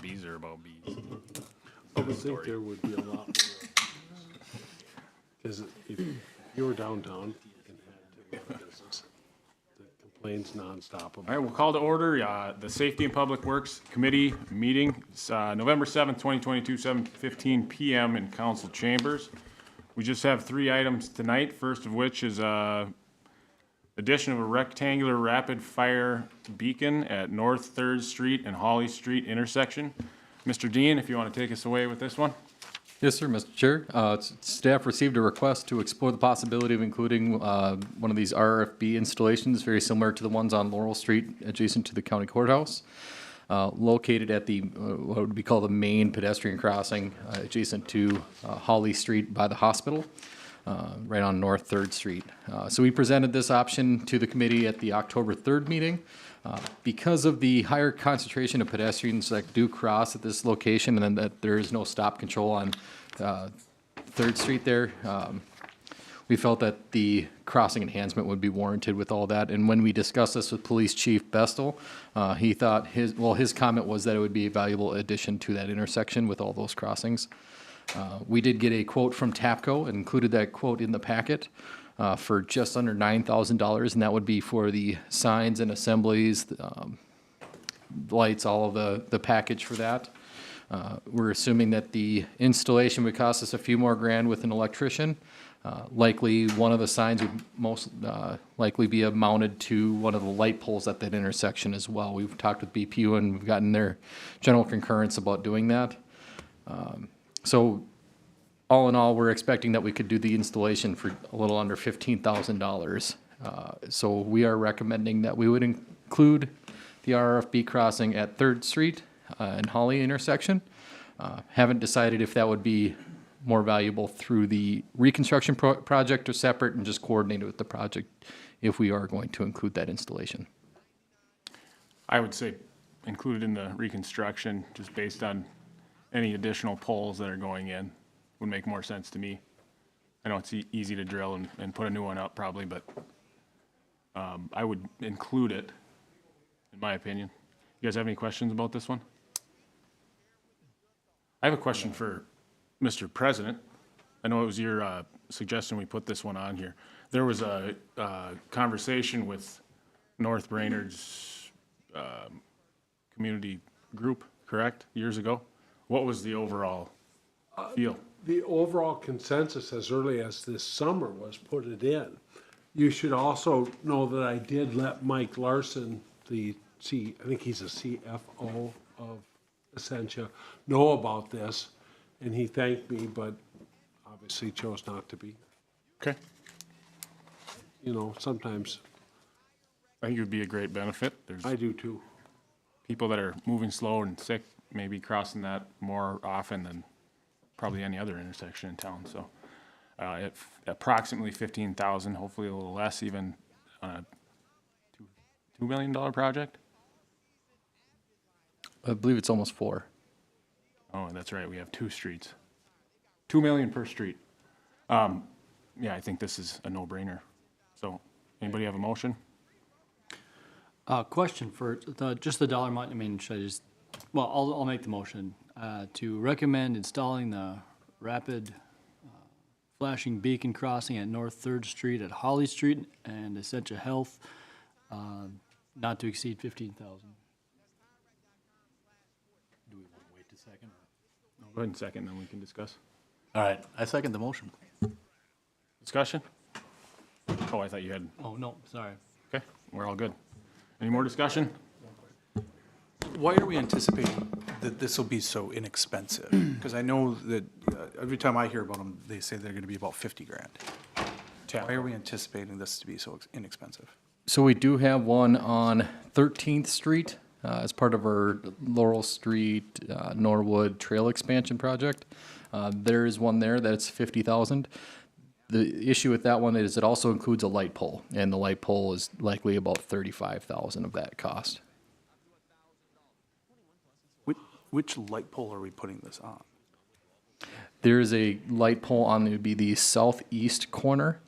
bees are about bees. I would think there would be a lot more. Because if you were downtown and had to run a business that complains nonstop All about. right, we'll call to order the Safety and Public Works Committee meeting, November 7th, 2022, 7:15 PM in council chambers. We just have 3 items tonight, first of which is addition of a rectangular rapid fire beacon at North 3rd Street and Holly Street intersection. Mr. Dean, if you want to take us away with this one. Yes, sir, Mr. Chair. Staff received a request to explore the possibility of including one of these RFB installations, very similar to the ones on Laurel Street adjacent to the county courthouse, located at the, what would be called the main pedestrian crossing adjacent to Holly Street by the hospital, right on North 3rd Street. So we presented this option to the committee at the October 3rd meeting. Because of the higher concentration of pedestrians that do cross at this location, and then that there is no stop control on 3rd Street there, we felt that the crossing enhancement would be warranted with all that. And when we discussed this with Police Chief Bestel, he thought his comment was that it would be a valuable addition to that intersection with all those crossings. We did get a quote from TAPCO and included that quote in the packet. For just under $9,000, and that would be for the signs and assemblies, lights, all of the package for that. We're assuming that the installation would cost us a few more grand with an electrician. Likely, one of the signs would most likely be mounted to one of the light poles at that intersection as well. We've talked with BPU and we've gotten their general concurrence about doing that. So all in all, we're expecting that we could do the installation for a little under $15,000. So we are recommending that we would include the RFB crossing at 3rd Street and Holly intersection. Haven't decided if that would be more valuable through the reconstruction project or separate and just coordinate it with the project if we are going to include that installation. I would say included in the reconstruction, just based on any additional poles that are going in. Would make more sense to me. I know it's easy to drill and put a new one up probably, but I would include it, in my opinion. You guys have any questions about this one? I have a question for Mr. President. I know it was your suggestion we put this one on here. There was a conversation with North Brainerd's community group, correct, years ago? What was the overall feel? The overall consensus as early as this summer was put it in. You should also know that I did let Mike Larson, I think he's a CFO of Essentia, know about this, and he thanked me, but obviously chose not to be. Okay. You know, sometimes I think it would be a great benefit. There's I do too. people that are moving slow and sick, maybe crossing that more often than probably any other intersection in town. So at approximately 15,000, hopefully a little less, even on a $2 million project. I believe it's almost 4. Oh, that's right. We have 2 streets, $2 million per street. Yeah, I think this is a no-brainer. So, anybody have a motion? Question for just the dollar amount. I mean, should I just? Well, I'll make the motion to recommend installing the rapid flashing beacon crossing at North 3rd Street at Holly Street and Essentia Health, not to exceed 15,000. Do we want to wait a second? No, go ahead and second, then we can discuss. All right, I second the motion. Discussion? Oh, I thought you had. Oh no, sorry. Okay, we're all good. Any more discussion? Why are we anticipating that this will be so inexpensive? Because I know that every time I hear about them, they say they're going to be about 50 grand. Why are we anticipating this to be so inexpensive? So we do have one on 13th Street as part of our Laurel Street, Norwood Trail expansion project. There is one there that's 50,000. The issue with that one is it also includes a light pole, and the light pole is likely about 35,000 of that cost. Which light pole are we putting this on? There is a light pole on, it would be the southeast corner.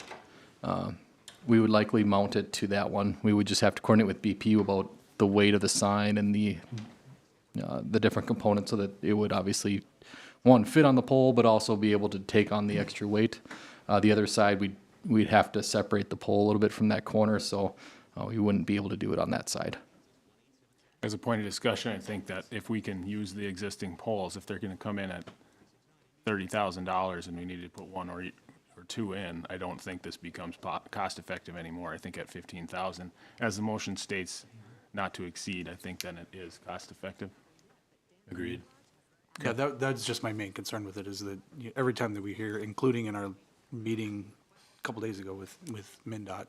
We would likely mount it to that one. We would just have to coordinate with BPU about the weight of the sign and the the different components so that it would obviously, one, fit on the pole, but also be able to take on the extra weight. The other side, we'd have to separate the pole a little bit from that corner, so we wouldn't be able to do it on that side. As a point of discussion, I think that if we can use the existing poles, if they're gonna come in at $30,000 and we need to put one or two in, I don't think this becomes cost-effective anymore. I think at 15,000, as the motion states, not to exceed, I think then it is cost-effective. Agreed. Yeah, that's just my main concern with it, is that every time that we hear, including in our meeting a couple days ago with MnDOT,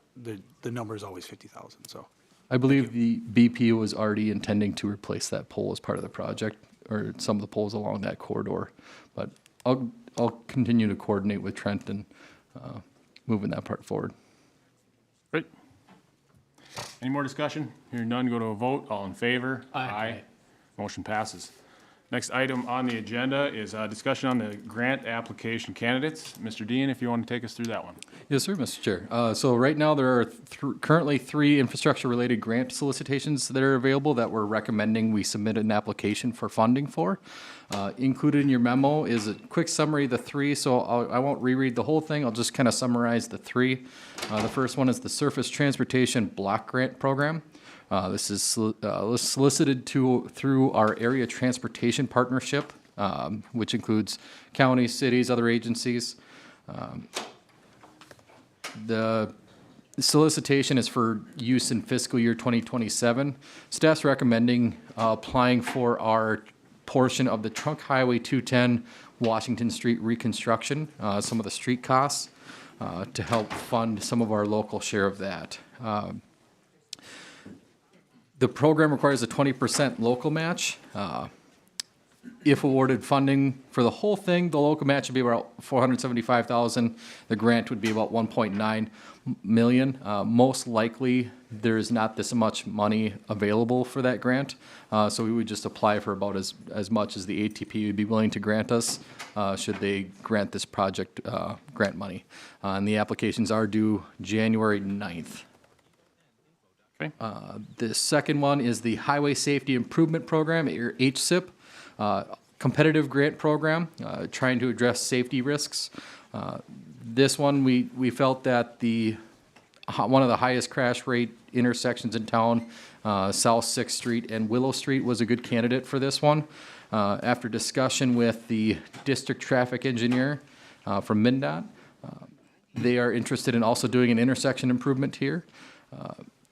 the number is always 50,000, so. I believe the BP was already intending to replace that pole as part of the project, or some of the poles along that corridor. But I'll continue to coordinate with Trent and moving that part forward. Great. Any more discussion? Hearing none, go to a vote. All in favor? Aye. Motion passes. Next item on the agenda is discussion on the grant application candidates. Mr. Dean, if you want to take us through that one. Yes, sir, Mr. Chair. So right now, there are currently 3 infrastructure-related grant solicitations that are available that we're recommending we submit an application for funding for. Included in your memo is a quick summary of the 3, so I won't reread the whole thing. I'll just kind of summarize the 3. The first one is the Surface Transportation Block Grant Program. This is solicited through our Area Transportation Partnership, which includes counties, cities, other agencies. The solicitation is for use in fiscal year 2027. Staff's recommending applying for our portion of the Trunk Highway 210 Washington Street reconstruction, some of the street costs, to help fund some of our local share of that. The program requires a 20% local match. If awarded funding for the whole thing, the local match would be about $475,000. The grant would be about $1.9 million. Most likely, there is not this much money available for that grant, so we would just apply for about as much as the ATP would be willing to grant us, should they grant this project grant money. And the applications are due January 9th. Okay. The second one is the Highway Safety Improvement Program, or HSIP, competitive grant program, trying to address safety risks. This one, we felt that one of the highest crash rate intersections in town, South 6th Street and Willow Street, was a good candidate for this one. After discussion with the district traffic engineer from MnDOT, they are interested in also doing an intersection improvement here.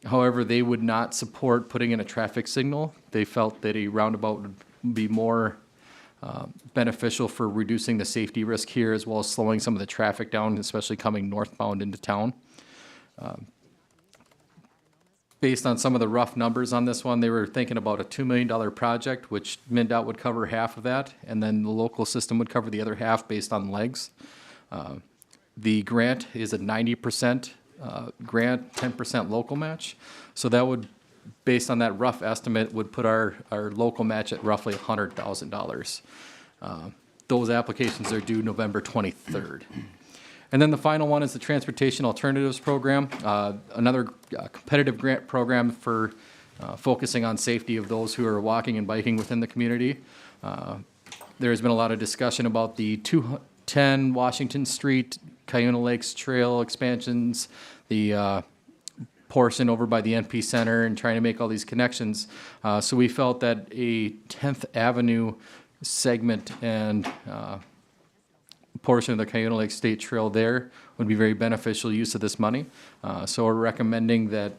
However, they would not support putting in a traffic signal. They felt that a roundabout would be more beneficial for reducing the safety risk here, as well as slowing some of the traffic down, especially coming northbound into town. Based on some of the rough numbers on this one, they were thinking about a $2 million project, which MnDOT would cover half of that, and then the local system would cover the other half based on legs. The grant is a 90% grant, 10% local match. So that would, based on that rough estimate, would put our local match at roughly $100,000. Those applications are due November 23rd. And then the final one is the Transportation Alternatives Program, another competitive grant program for focusing on safety of those who are walking and biking within the community. There's been a lot of discussion about the 210 Washington Street, Cuyuna Lakes Trail expansions, the portion over by the NP Center, and trying to make all these connections. So we felt that a 10th Avenue segment and portion of the Cuyuna Lake State Trail there would be very beneficial use of this money. So we're recommending that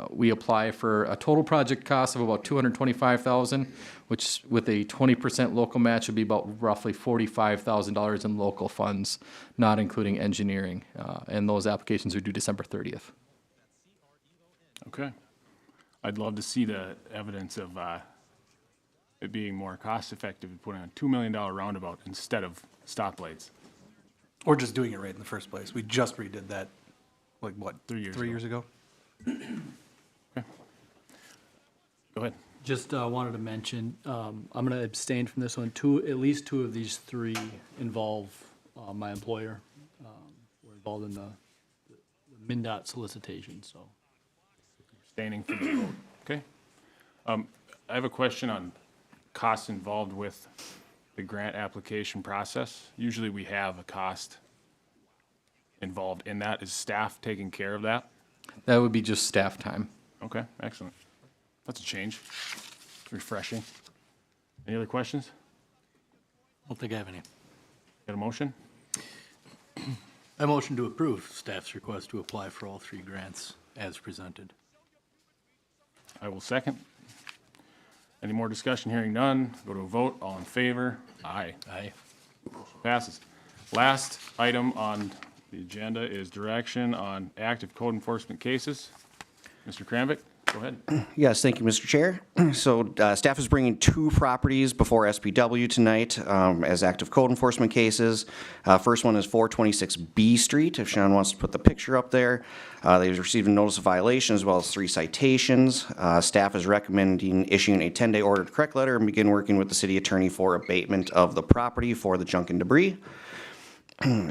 we apply for a total project cost of about $225,000, which with a 20% local match would be about roughly $45,000 in local funds, not including engineering. And those applications are due December 30th. Okay. I'd love to see the evidence of it being more cost-effective to put in a $2 million roundabout instead of stoplights. Or just doing it right in the first place. We just redid that, like what, 3 years Three ago. years ago? Go ahead. Just wanted to mention, I'm going to abstain from this one. At least two of these 3 involve my employer. We're involved in the MnDOT solicitation, so. Standing for the vote. Okay. I have a question on costs involved with the grant application process. Usually we have a cost involved in that. Is staff taking care of that? That would be just staff time. Okay, excellent. That's a change. Refreshing. Any other questions? Don't think I have any. Got a motion? I motion to approve staff's request to apply for all 3 grants as presented. I will second. Any more discussion? Hearing none. Go to a vote. All in favor? Aye. Aye. Passes. Last item on the agenda is direction on active code enforcement cases. Mr. Kramvik, go ahead. Yes, thank you, Mr. Chair. So staff is bringing 2 properties before SPW tonight as active code enforcement cases. First one is 426 B Street, if Sean wants to put the picture up there. They've received a notice of violation as well as 3 citations. Staff is recommending issuing a 10-day order to correct letter and begin working with the city attorney for abatement of the property for the junk and debris.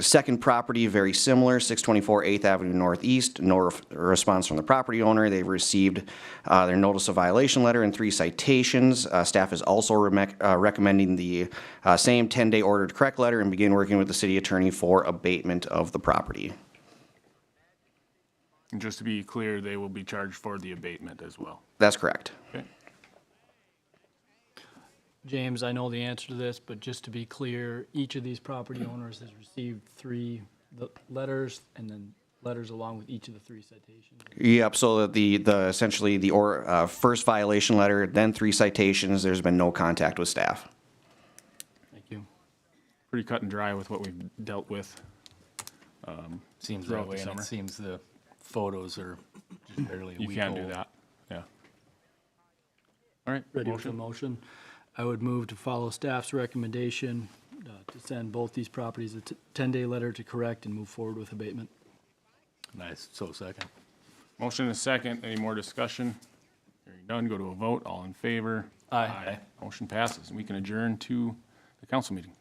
Second property, very similar, 624 8th Avenue Northeast, no response from the property owner. They've received their notice of violation letter and 3 citations. Staff is also recommending the same 10-day order to correct letter and begin working with the city attorney for abatement of the property. And just to be clear, they will be charged for the abatement as well. That's correct. Okay. James, I know the answer to this, but just to be clear, each of these property owners has received 3 letters and then letters along with each of the 3 citations. Yep, so the essentially the first violation letter, then 3 citations. There's been no contact with staff. Thank you. Pretty cut and dry with what we've dealt with. Seems Throughout that way, the and summer. it seems the photos are just barely a You week can't do old. that. Yeah. All right. Ready with the motion? I would move to follow staff's recommendation to send both these properties a 10-day letter to correct and move forward with abatement. Nice, so second. Motion and a second. Any more discussion? Hearing none, go to a vote. All in favor? Aye. Motion passes. We can adjourn to the council meeting.